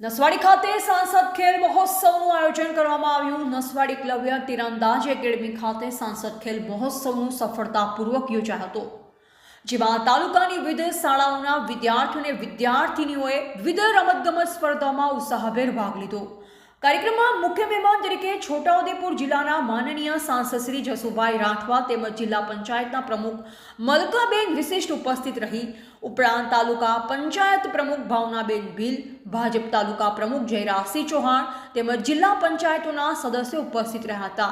નસવાડી ખાતે સાંસદ ખેલ મહોત્સવનું આયોજન કરવામાં આવ્યું। નસવાડી એકલવ્ય તીરંદાજી એકેડમી ખાતે સાંસદ ખેલ મહોત્સવનું સફળતાપૂર્વક યોજાયો હતો, જેમાં તાલુકાની વિવિધ શાળાઓના વિદ્યાર્થીઓ અને વિદ્યાર્થિનીઓએ વિવિધ રમતગમત સ્પર્ધામાં ઉત્સાહભેર ભાગ લીધો। કાર્યક્રમમાં મુખ્ય મહેમાન તરીકે છોટાઉદેપુર જિલ્લાના માનનીય સાંસદ શ્રી જસુભાઈ રાઠવા તેમજ જિલ્લા પંચાયતના પ્રમુખ મલકાબેન વિશિષ્ટ ઉપસ્થિત રહી। ઉપરાંત તાલુકા પંચાયત પ્રમુખ ભાવનાબેન ભીલ, ભાજપ તાલુકા પ્રમુખ જયરાજસિંહ ચૌહાણ તેમજ જિલ્લા પંચાયતોના સદસ્યો ઉપસ્થિત રહ્યા હતા।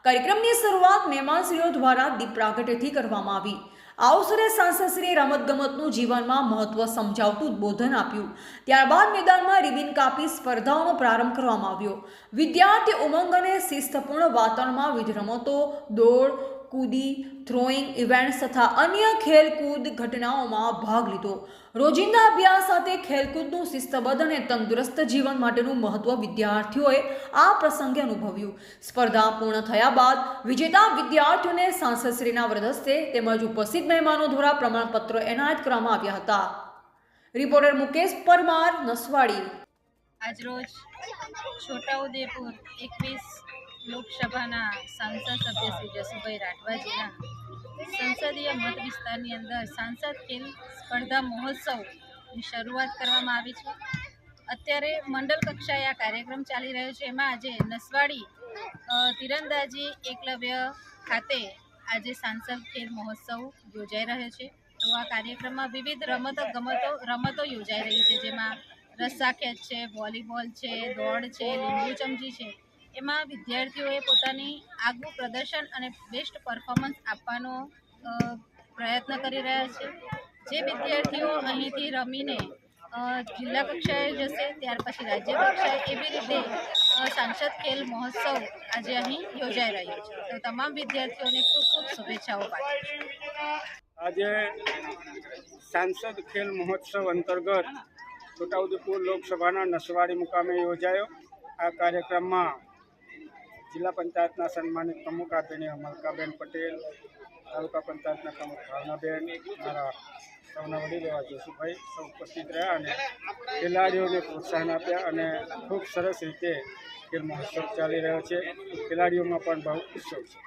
કાર્યક્રમની શરૂઆત મહેમાનશ્રીઓ દ્વારા દીપ પ્રાગટ્યથી કરવામાં આવી। આ અવસરે સાંસદશ્રીએ રમતગમતનું જીવનમાં મહત્વ સમજાવતું ઉદ્બોધન આપ્યું। ત્યારબાદ મેદાનમાં રિબિન કાપી સ્પર્ધાઓનો પ્રારંભ કરવામાં આવ્યો। વિદ્યાર્થી ઉમંગ અને શિસ્તપૂર્ણ વાતાવરણમાં વિવિધ રમતો, દોડ, કૂદી, થ્રોઈંગ ઇવેન્ટ્સ તથા અન્ય ખેલકૂદ ઘટનાઓમાં ભાગ લીધો। રોજિંદા અભ્યાસ સાથે ખેલકૂદનું શિસ્તબદ્ધ અને તંદુરસ્ત જીવન માટેનું મહત્વ વિદ્યાર્થીઓએ આ પ્રસંગે અનુભવ્યું। સ્પર્ધા પૂર્ણ થયા બાદ વિજેતા વિદ્યાર્થીઓને સાંસદશ્રીના વરદહસ્તે તેમજ ઉપસ્થિત મહેમાનો દ્વારા પ્રમાણપત્રો એનાયત કરવામાં આવ્યા હતા। રિપોર્ટર મુકેશ પરમાર, નસવાડી। આજરોજ છોટાઉદેપુર 21 લોકસભાના સાંસદ સભ્ય શ્રી જસુભાઈ રાઠવાજીના સંસદીય મત વિસ્તારની અંદર સાંસદ ખેલ સ્પર્ધા મહોત્સવની શરૂઆત કરવામાં આવી છે। અત્યારે મંડળ કક્ષાએ આ કાર્યક્રમ ચાલી રહ્યો છે। એમાં આજે નસવાડી તીરંદાજી એકલવ્ય ખાતે આજે સાંસદ ખેલ મહોત્સવ યોજાઈ રહ્યો છે। તો આ કાર્યક્રમમાં વિવિધ રમતો યોજાઈ રહી છે, જેમાં રસ્સા ખેંચ છે, વોલીબોલ છે, દોડ છે, લીંબુ ચમચી છે। એમાં વિદ્યાર્થીઓએ પોતાની આગવું પ્રદર્શન અને બેસ્ટ પરફોર્મન્સ આપવાનો પ્રયત્ન કરી રહ્યા છે। જે વિદ્યાર્થીઓ અહીંથી રમીને જિલ્લા કક્ષાએ જશે, ત્યાર પછી રાજ્ય કક્ષાએ, એવી રીતે સાંસદ ખેલ મહોત્સવ આજે અહીં યોજાઈ રહ્યો છે। તો તમામ વિદ્યાર્થીઓને ખૂબ ખૂબ શુભેચ્છાઓ પાઠવું છું। આજે સાંસદ ખેલ મહોત્સવ અંતર્ગત છોટાઉદેપુર લોકસભાના નસવાડી મુકામે યોજાયો। આ કાર્યક્રમમાં જિલ્લા પંચાયતના સન્માનિત પ્રમુખ આદરણીય મલકાબેન પટેલ, તાલુકા પંચાયતના પ્રમુખ ભાવનાબેન, મારા સૌના વડીલ એવા જસુભાઈ સૌ ઉપસ્થિત રહ્યા અને ખેલાડીઓને પ્રોત્સાહન આપ્યા અને ખૂબ સરસ રીતે ખેલ મહોત્સવ ચાલી રહ્યો છે। ખેલાડીઓમાં પણ બહુ ઉત્સવ છે।